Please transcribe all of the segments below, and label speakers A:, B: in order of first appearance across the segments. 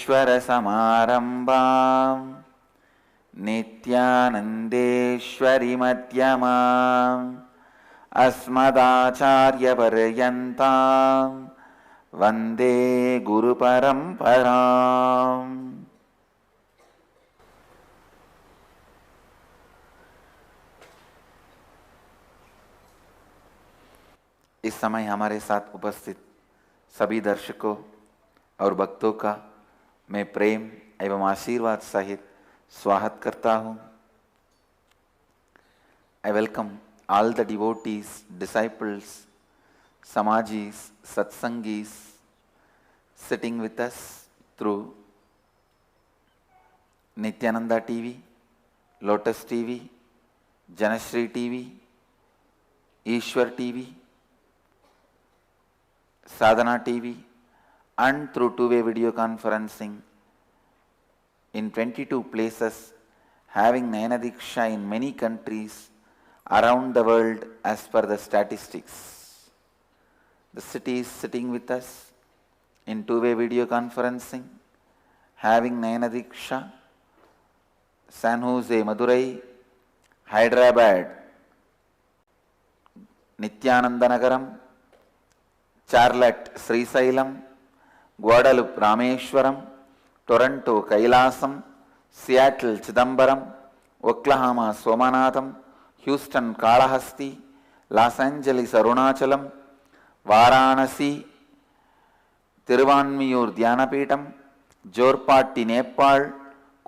A: शङ्कराचार्यमध्यमम् नित्यानन्देश्वरिमध्यमाम् अस्मदाचार्यपर्यन्ताम् वन्दे गुरुपरम्पराम्। इस समय हमारे साथ उपस्थित सभी दर्शकों और भक्तों का मैं प्रेम एवं आशीर्वाद सहित स्वागत करता हूँ। I welcome all the devotees, disciples, samajis, satsangis sitting with us through Nityananda TV, Lotus TV, Janashri TV, Ishwar TV, Sadhana TV, and through two-way video conferencing in 22 places, having Nayana Diksha in many countries around the world as per the statistics. The city is sitting with us in two-way video conferencing, having Nayana Diksha, San Jose, Madurai, Hyderabad, Nityananda Nagaram, Charlotte, Srisailam, Guadalupe, Rameshwaram, Toronto, Kailasam, Seattle, Chidambaram, Oklahoma, Somanatham, Houston, Kalahasti, Los Angeles, Arunachalam, Varanasi, Tiruvanmiyur, Dhyanapitham, Jorpatti, Nepal,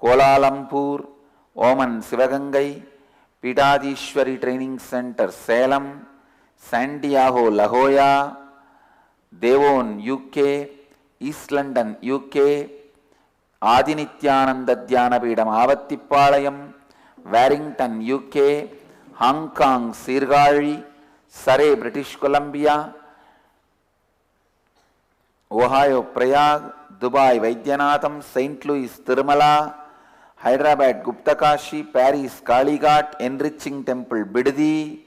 A: Kuala Lumpur, Oman, Sivagangai, Pitadishwari Training Center, Salem, Santiago, La Jolla, Devon, UK, East London, UK, Adinityananda Dhyanapitham, Avattipalayam, Warrington, UK, Hong Kong, Sirgari, Surrey, British Columbia, Ohio, Prayag, Dubai, Vaidyanatham, St. Louis, Tirumala, Hyderabad, Guptakashi, Paris, Kalighat, Enriching Temple, Bidadi,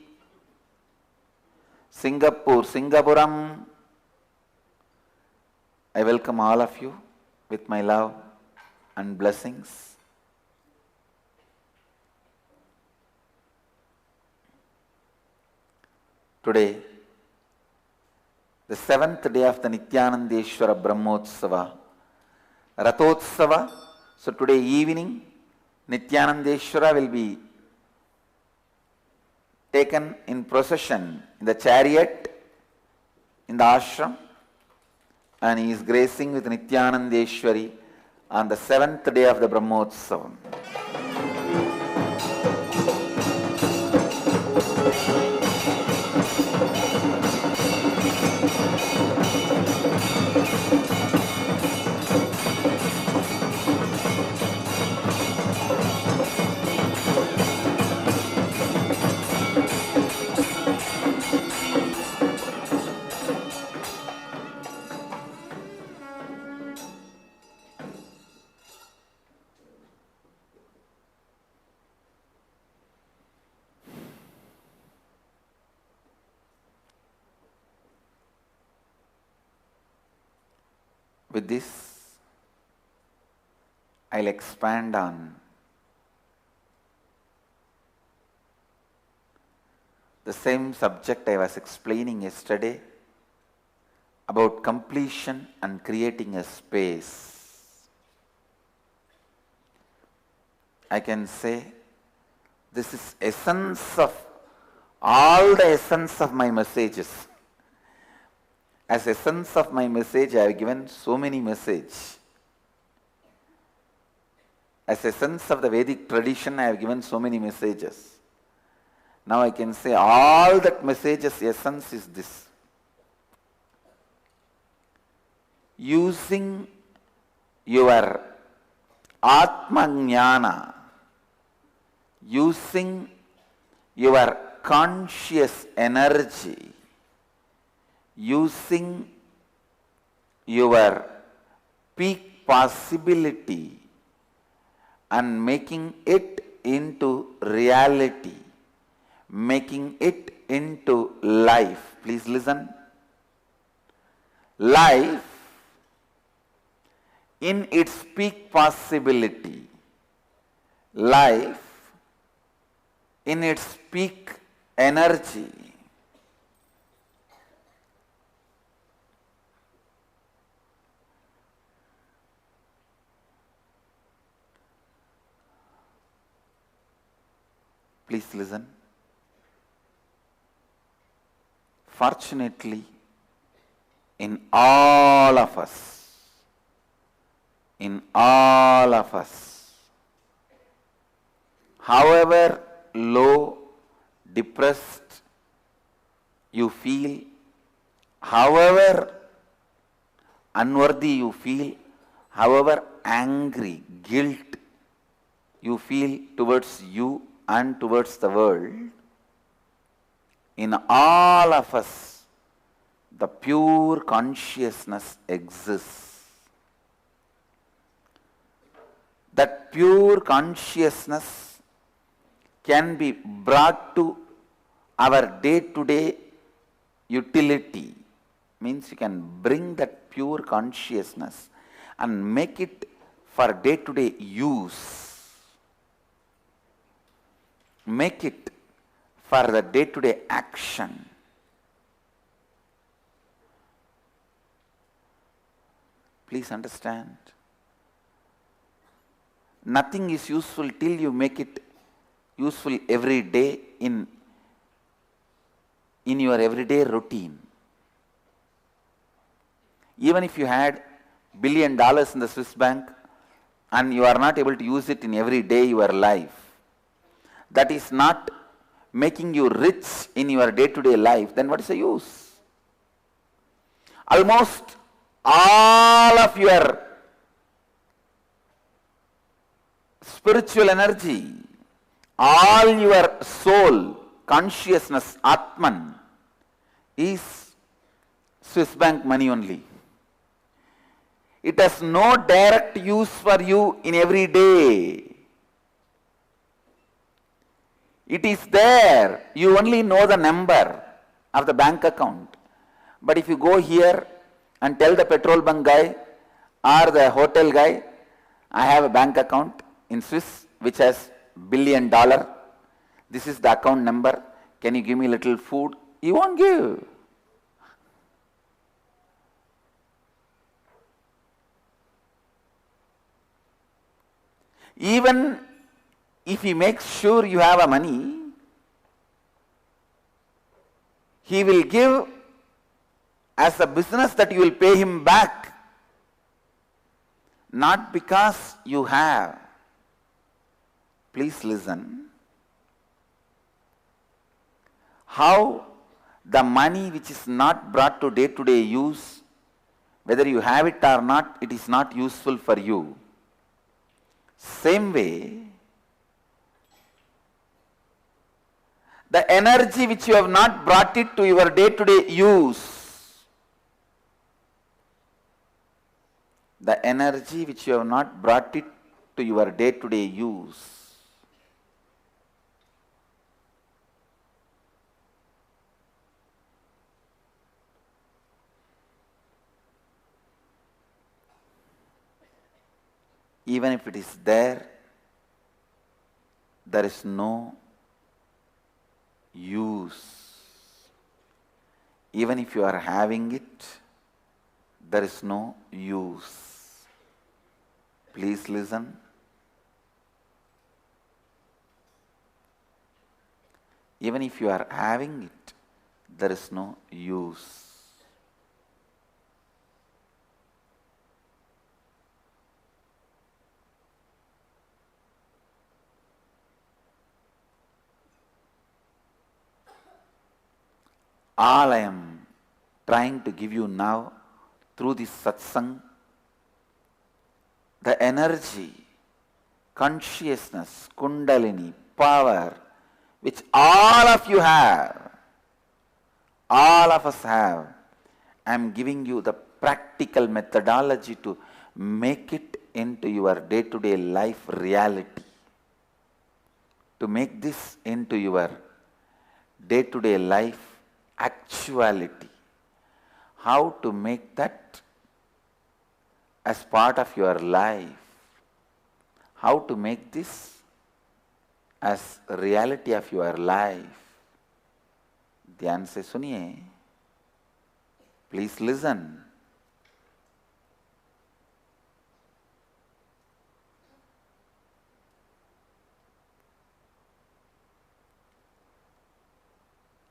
A: Singapore, Singapuram. I welcome all of you with my love and blessings. Today, the 7th day of the Nityanandeshwara Brahmotsava, Rathotsava. So today evening, Nityanandeshwara will be taken in procession in the chariot in the ashram, and he is gracing with Nityanandeshwari on the 7th day of the Brahmotsava. With this, I'll expand on the same subject I was explaining yesterday about completion and creating a space. I can say this is essence of all the essence of my messages. As essence of my message, I have given so many messages. As essence of the Vedic tradition, I have given so many messages. Now I can say all that messages essence is this. Using your Atma Jnana, using your conscious energy, using your peak possibility and making it into reality, making it into life. Please listen. Life in its peak possibility, life in its peak energy. Please listen. Fortunately, in all of us, however low, depressed you feel, however unworthy you feel, however angry, guilt you feel towards you and towards the world, in all of us, the pure consciousness exists. That pure consciousness can be brought to our day-to-day utility. Means you can bring that pure consciousness and make it for day-to-day use. Make it for the day-to-day action. Please understand. Nothing is useful till you make it useful every day in your everyday routine. Even if you had $1 billion in the Swiss bank and you are not able to use it in every day your life, that is not making you rich in your day-to-day life, then what is the use? Almost all of your spiritual energy, all your soul, consciousness, Atman, is Swiss bank money only. It has no direct use for you in every day. It is there. You only know the number of the bank account. But if you go here and tell the petrol bunk guy or the hotel guy, I have a bank account in Swiss which has $1 billion. This is the account number. Can you give me a little food? He won't give. Even if he makes sure you have a money, he will give as a business that you will pay him back, not because you have. Please listen. How the money which is not brought to day-to-day use, whether you have it or not, it is not useful for you. Same way, the energy which you have not brought it to your day-to-day use, the energy which you have not brought it to your day-to-day use, even if it is there, there is no use. Even if you are having it, there is no use. Please listen. Even if you are having it, there is no use. All I am trying to give you now through this satsang, the energy, consciousness, kundalini, power, which all of you have, all of us have, I am giving you the practical methodology to make it into your day-to-day life reality. To make this into your day-to-day life actuality. How to make that as part of your life. How to make this as reality of your life? ध्यान से सुनिए, please listen.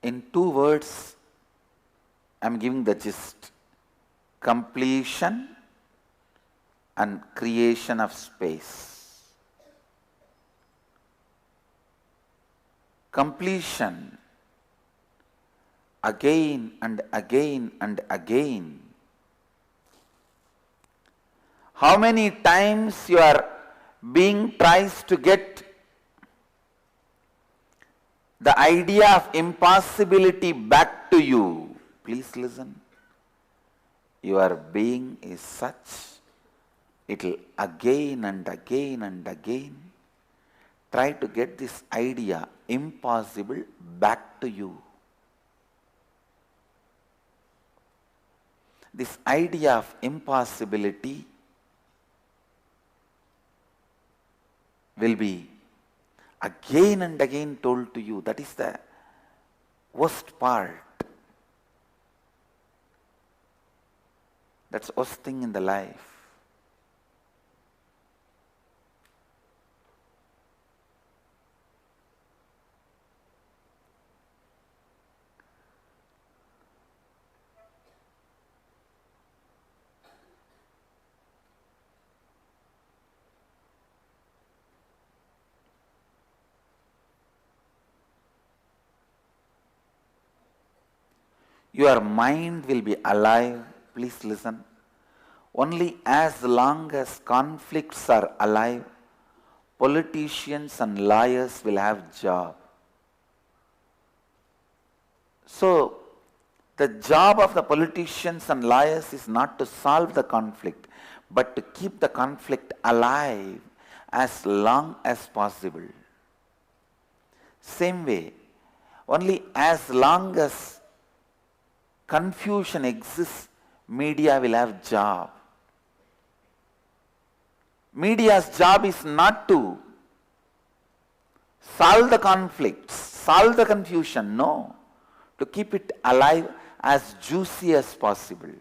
A: In 2 words, I am giving the gist: completion and creation of space. Completion, again and again and again. How many times your being tries to get the idea of impossibility back to you? Please listen. Your being is such, it will again and again and again try to get this idea impossible back to you. This idea of impossibility will be again and again told to you. That is the worst part. That's the worst thing in the life. Your mind will be alive, please listen, only as long as conflicts are alive. Politicians and lawyers will have job. So, the job of the politicians and lawyers is not to solve the conflict, but to keep the conflict alive as long as possible. Same way, only as long as confusion exists, media will have job. Media's job is not to solve the conflicts, solve the confusion, no. To keep it alive as juicy as possible.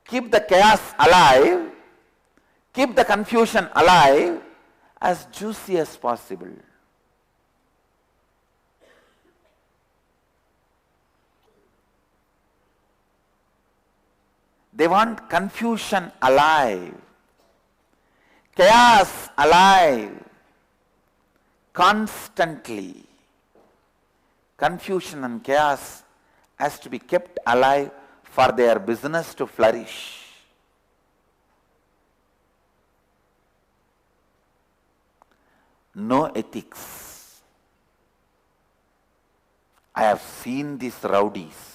A: Keep the chaos alive, keep the confusion alive as juicy as possible. They want confusion alive, chaos alive, constantly. Confusion and chaos has to be kept alive for their business to flourish. No ethics. I have seen these rowdies.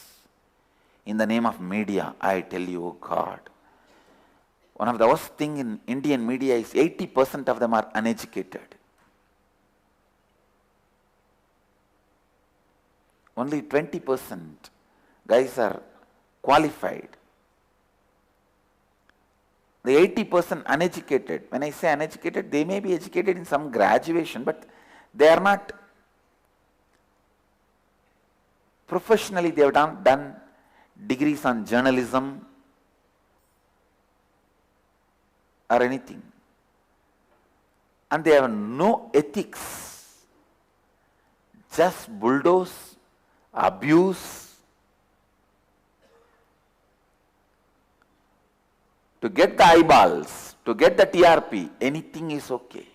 A: In the name of media, I tell you, oh God, one of the worst things in Indian media is 80% of them are uneducated. Only 20% guys are qualified. The 80% uneducated, when I say uneducated, they may be educated in some graduation, but they are not professionally, they have done degrees on journalism or anything. And they have no ethics. Just bulldoze, abuse, to get the eyeballs, to get the TRP, anything is okay.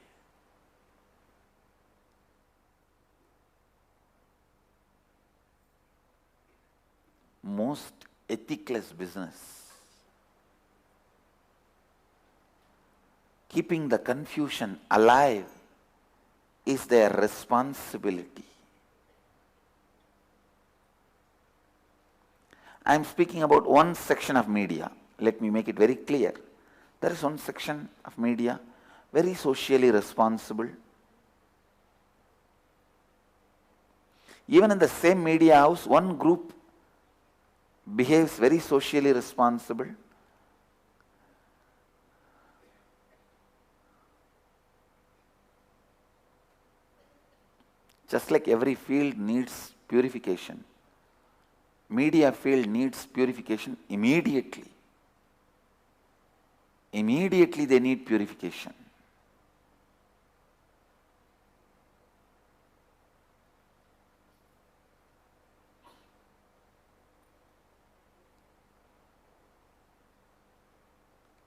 A: Most ethicless business. Keeping the confusion alive is their responsibility. I am speaking about one section of media. Let me make it very clear. There is one section of media very socially responsible. Even in the same media house, one group behaves very socially responsible. Just like every field needs purification, media field needs purification immediately. Immediately they need purification.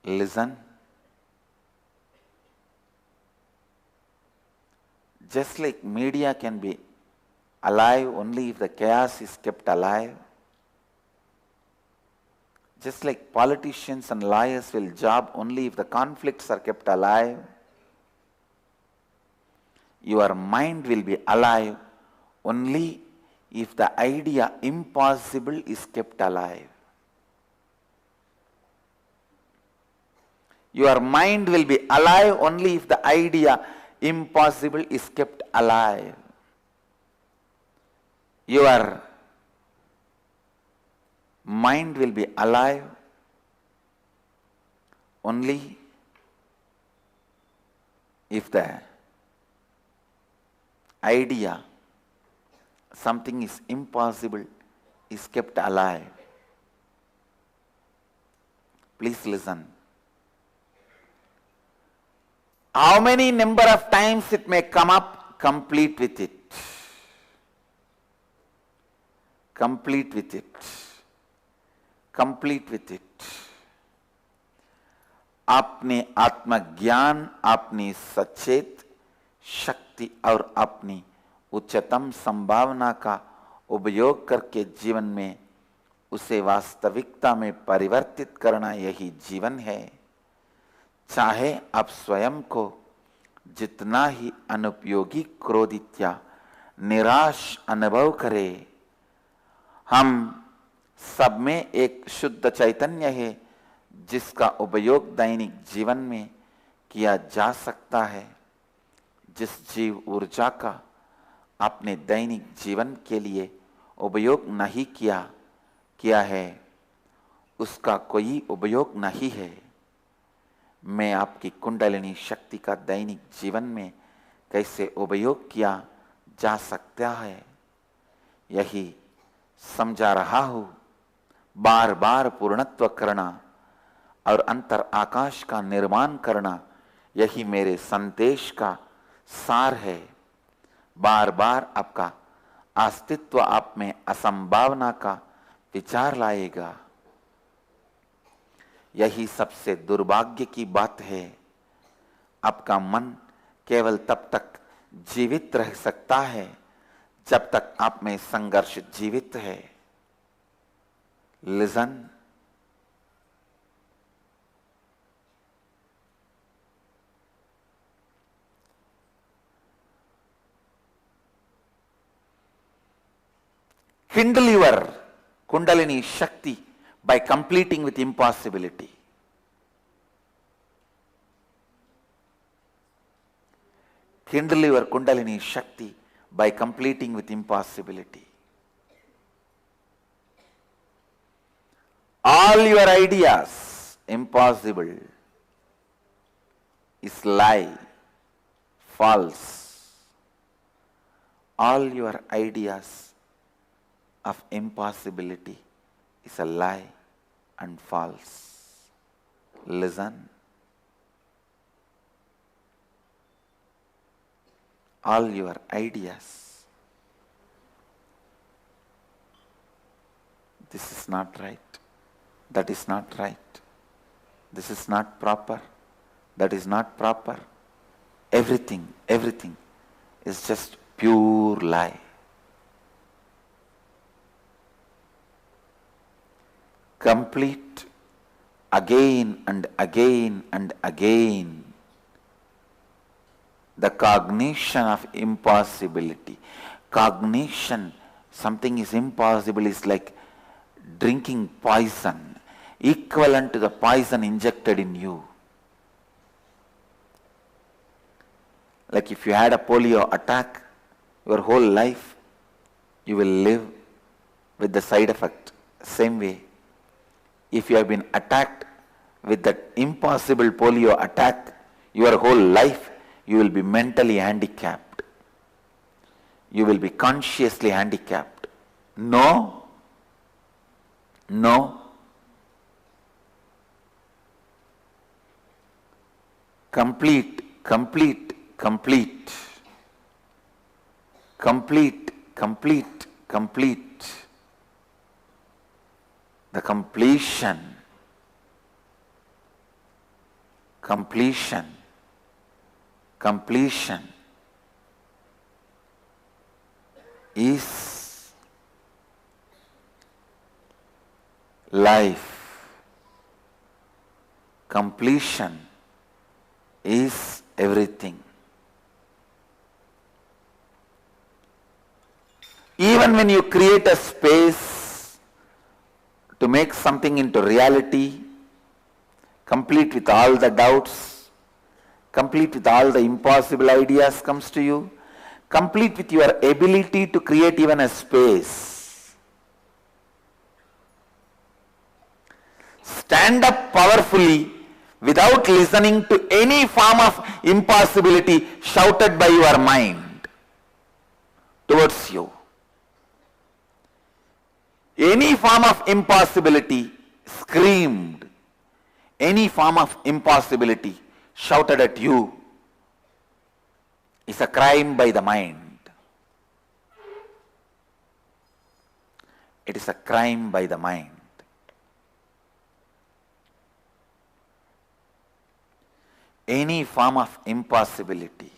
A: Listen. Just like media can be alive only if the chaos is kept alive, just like politicians and lawyers will job only if the conflicts are kept alive, your mind will be alive only if the idea impossible is kept alive. Your mind will be alive only if the idea impossible is kept alive. Your mind will be alive only if the idea something is impossible is kept alive. Please listen. How many number of times it may come up, complete with it. Complete with it. Complete with it. अपने आत्मज्ञान, अपनी सचेत शक्ति और अपनी उच्चतम संभावना का उपयोग करके जीवन में उसे वास्तविकता में परिवर्तित करना यही जीवन है। चाहे आप स्वयं को जितना ही अनुपयोगी, क्रोधित या निराश अनुभव करें, हम सब में एक शुद्ध चैतन्य है जिसका उपयोग दैनिक जीवन में किया जा सकता है। जिस जीव ऊर्जा का अपने दैनिक जीवन के लिए उपयोग नहीं किया है, उसका कोई उपयोग नहीं है। मैं आपकी कुंडलिनी शक्ति का दैनिक जीवन में कैसे उपयोग किया जा सकता है, यही समझा रहा हूं। बार बार पूर्णत्व करना और अंतर आकाश का निर्माण करना, यही मेरे संदेश का सार है। बार बार आपका अस्तित्व आप में असंभावना का विचार लाएगा। यही सबसे दुर्भाग्य की बात है। आपका मन केवल तब तक जीवित रह सकता है जब तक आप में संघर्ष जीवित है। Listen. Kindle your Kundalini Shakti by completing with impossibility. Kindle your Kundalini Shakti by completing with impossibility. All your ideas impossible is lie, false. All your ideas of impossibility is a lie and false. Listen. All your ideas. This is not right. That is not right. This is not proper. That is not proper. Everything is just pure lie. Complete again and again and again the cognition of impossibility. Cognition, something is impossible, is like drinking poison, equivalent to the poison injected in you. Like if you had a polio attack, your whole life you will live with the side effect. Same way, if you have been attacked with that impossible polio attack, your whole life you will be mentally handicapped. you will be consciously handicapped. No, no. Complete, complete, complete. Complete, complete, complete. The completion, completion, completion is life. Completion is everything. Even when you create a space to make something into reality, complete with all the doubts, complete with all the impossible ideas comes to you, complete with your ability to create even a space. Stand up powerfully without listening to any form of impossibility shouted by your mind towards you. Any form of impossibility screamed, any form of impossibility shouted at you is a crime by the mind. It is a crime by the mind. Any form of impossibility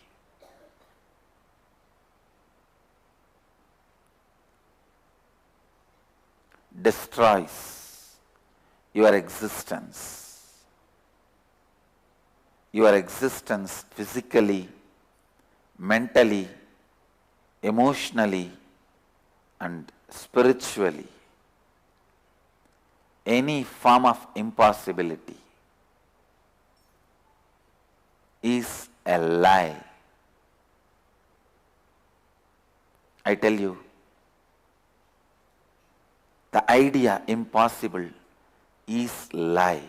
A: destroys your existence. Your existence physically, mentally, emotionally, and spiritually. Any form of impossibility is a lie. I tell you, the idea impossible is lie.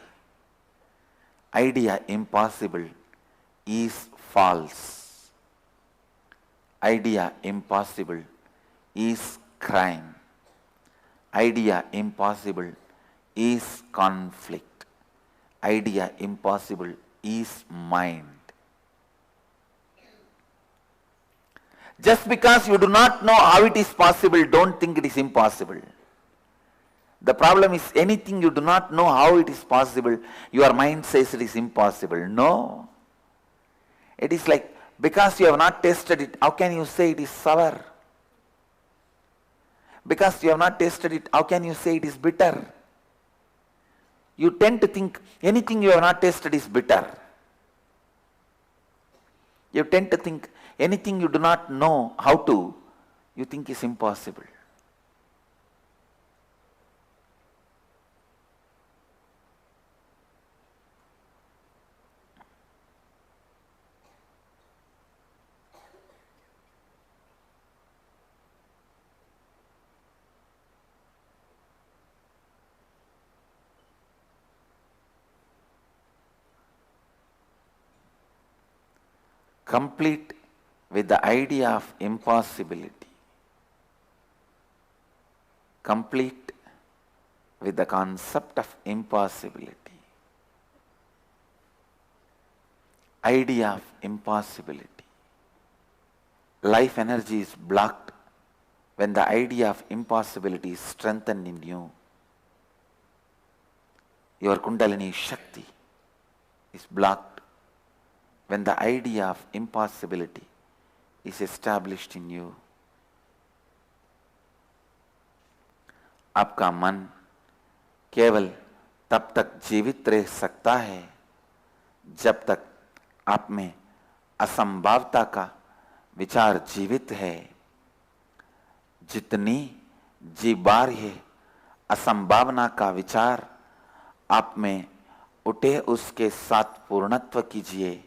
A: Idea impossible is false. Idea impossible is crime. Idea impossible is conflict. Idea impossible is mind. Just because you do not know how it is possible, don't think it is impossible. The problem is anything you do not know how it is possible, your mind says it is impossible. No. It is like, because you have not tasted it, how can you say it is sour? Because you have not tasted it, how can you say it is bitter? You tend to think anything you have not tasted is bitter. You tend to think anything you do not know how to, you think is impossible. Complete with the idea of impossibility. Complete with the concept of impossibility. Idea of impossibility. Life energy is blocked when the idea of impossibility is strengthened in you. Your Kundalini Shakti is blocked when the idea of impossibility is established in you. आपका मन केवल तब तक जीवित रह सकता है जब तक आप में असंभावता का विचार जीवित है. जितनी जी बार ये असंभावना का विचार आप में उठे उसके साथ पूर्णत्व कीजिए.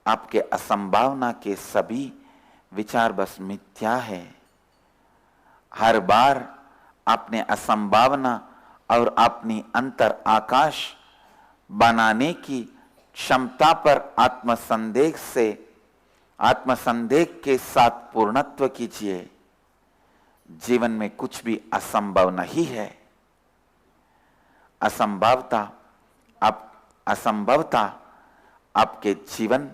A: आपके असंभावना के सभी विचार बस मिथ्या है. हर बार आपने असंभावना और अपनी अंतर आकाश बनाने की क्षमता पर आत्मसंदेह से आत्मसंदेह के साथ पूर्णत्व कीजिए। जीवन में कुछ भी असंभव नहीं है। असंभवता आपके जीवन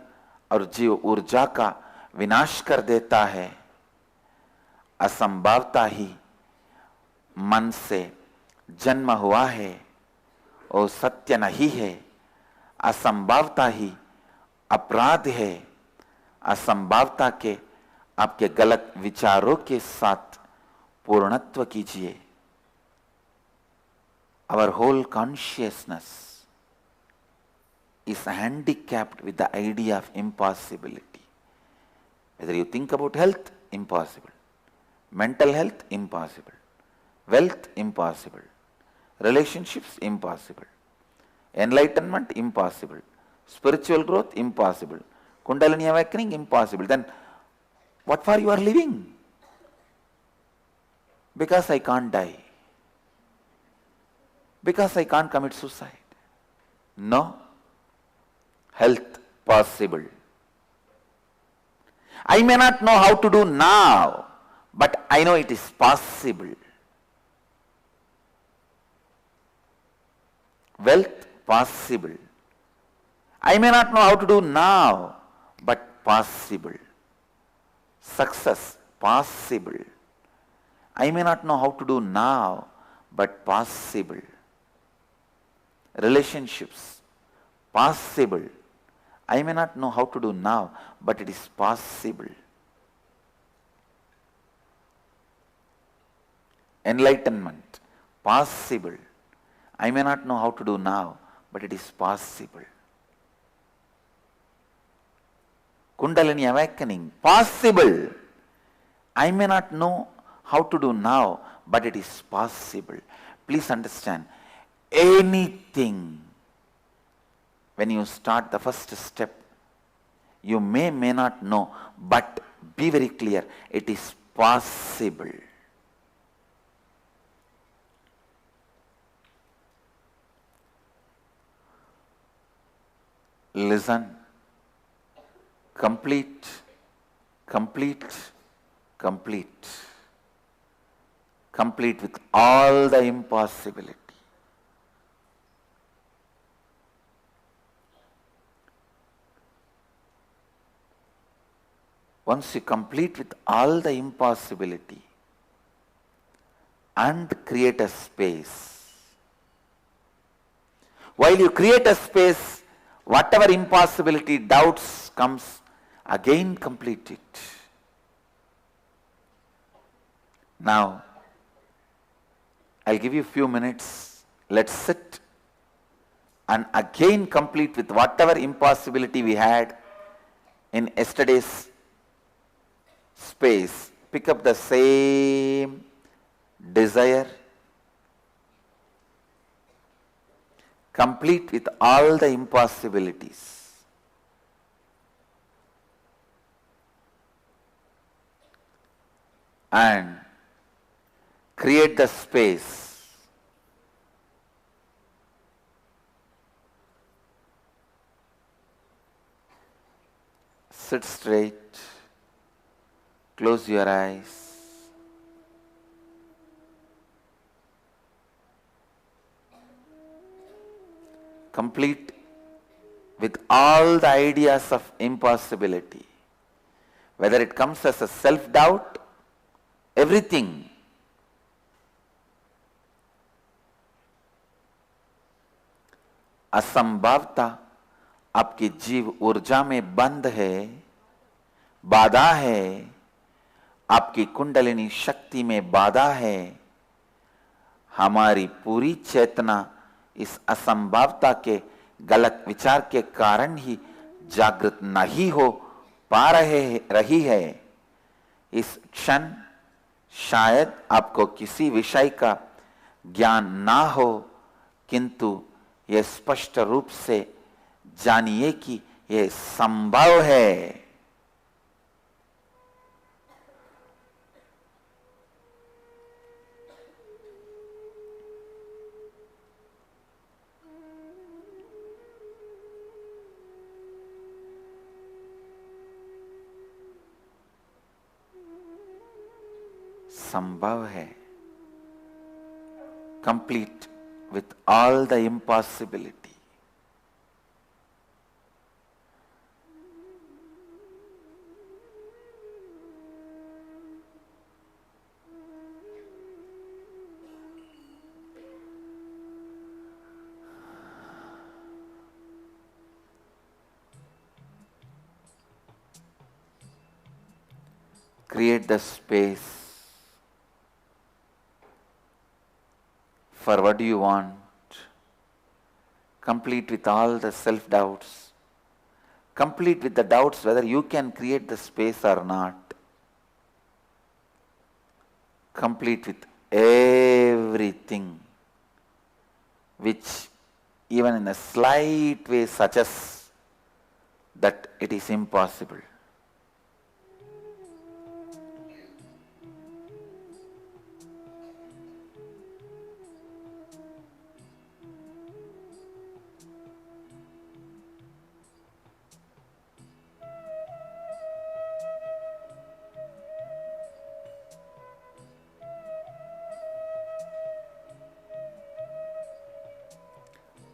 A: और जीव ऊर्जा का विनाश कर देता है। असंभवता ही मन से जन्म हुआ है और सत्य नहीं है। असंभवता ही अपराध है। असंभवता के आपके गलत विचारों के साथ पूर्णत्व कीजिए। Our whole consciousness is handicapped with the idea of impossibility. Whether you think about health, impossible. Mental health, impossible. Wealth, impossible. Relationships, impossible. Enlightenment, impossible. Spiritual growth, impossible. Kundalini awakening, impossible. Then what for you are living? Because I can't die. Because I can't commit suicide. No. Health, possible. I may not know how to do now, but I know it is possible. Wealth, possible. I may not know how to do now, but possible. Success, possible. I may not know how to do now, but possible. Relationships, possible. I may not know how to do now, but it is possible. Enlightenment, possible. I may not know how to do now, but it is possible. Kundalini awakening, possible. I may not know how to do now, but it is possible. Please understand, anything, when you start the first step, you may not know, but be very clear, it is possible. Listen, complete, complete, complete. Complete with all the impossibility. Once you complete with all the impossibility and create a space, while you create a space, whatever impossibility, doubts comes, again complete it. Now, I'll give you a few minutes. Let's sit and again complete with whatever impossibility we had in yesterday's space. Pick up the same desire. Complete with all the impossibilities. And create the space. Sit straight. Close your eyes. Complete with all the ideas of impossibility. Whether it comes as a self-doubt, everything. असंभवता आपकी जीव ऊर्जा में बंद है, बाधा है, आपकी कुंडलिनी शक्ति में बाधा है। हमारी पूरी चेतना इस असंभवता के गलत विचार के कारण ही जागृत नहीं हो पा रही है। इस क्षण शायद आपको किसी विषय का ज्ञान ना हो, किंतु यह स्पष्ट रूप से जानिए कि यह संभव है। असंभव है, complete with all the impossibility. Create the space for what you want, complete with all the self-doubts, complete with the doubts whether you can create the space or not, complete with everything which even in a slight way suggests that it is impossible.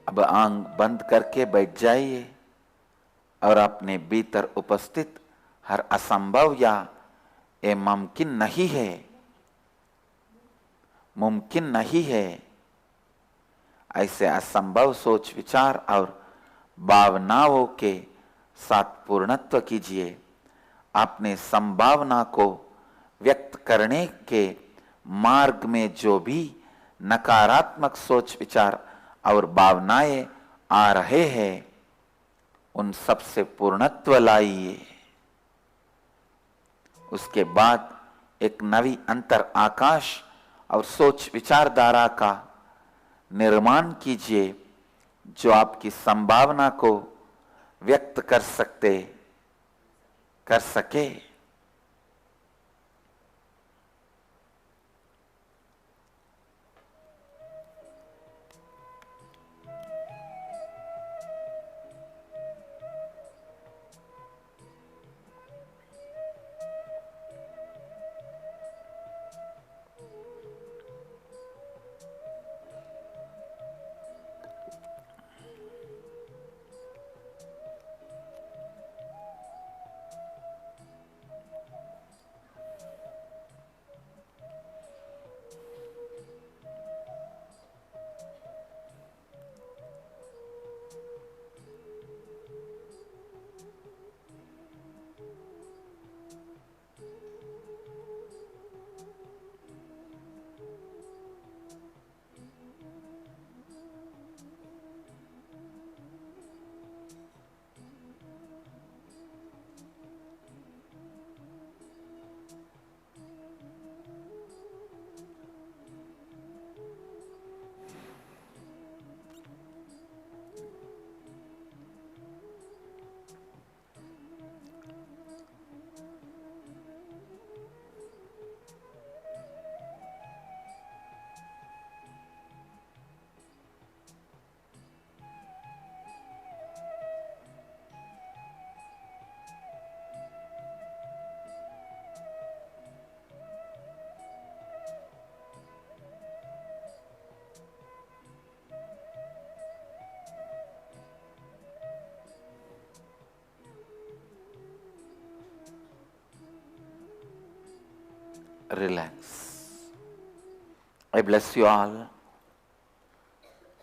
A: अब आंख बंद करके बैठ जाइए और अपने भीतर उपस्थित हर असंभव या ये मुमकिन नहीं है, मुमकिन नहीं है, ऐसे असंभव सोच विचार और भावनाओं के साथ पूर्णत्व कीजिए. अपने संभावना को व्यक्त करने के मार्ग में जो भी नकारात्मक सोच विचार और भावनाएं आ रहे हैं, उन सब से पूर्णत्व लाइए. उसके बाद एक नवी अंतर आकाश और सोच विचारधारा का निर्माण कीजिए जो आपकी संभावना को व्यक्त कर सके. Relax. I bless you all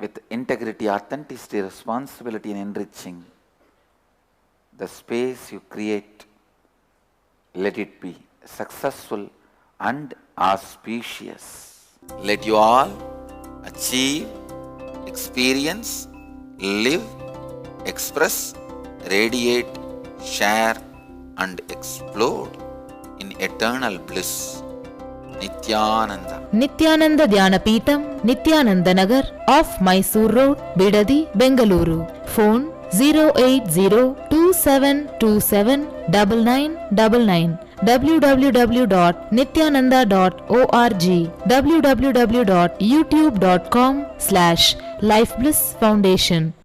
A: with integrity, authenticity, responsibility in enriching the space you create. Let it be successful and auspicious. Let you all achieve, experience, live, express, radiate, share and explode in eternal bliss. Nityananda.
B: Nityananda Dhyanapitham, Nityananda Nagar, off Mysore Road, Bidadi, Bengaluru. Phone 08027279999. www.nityananda.org. www.youtube.com/Life Bliss Foundation.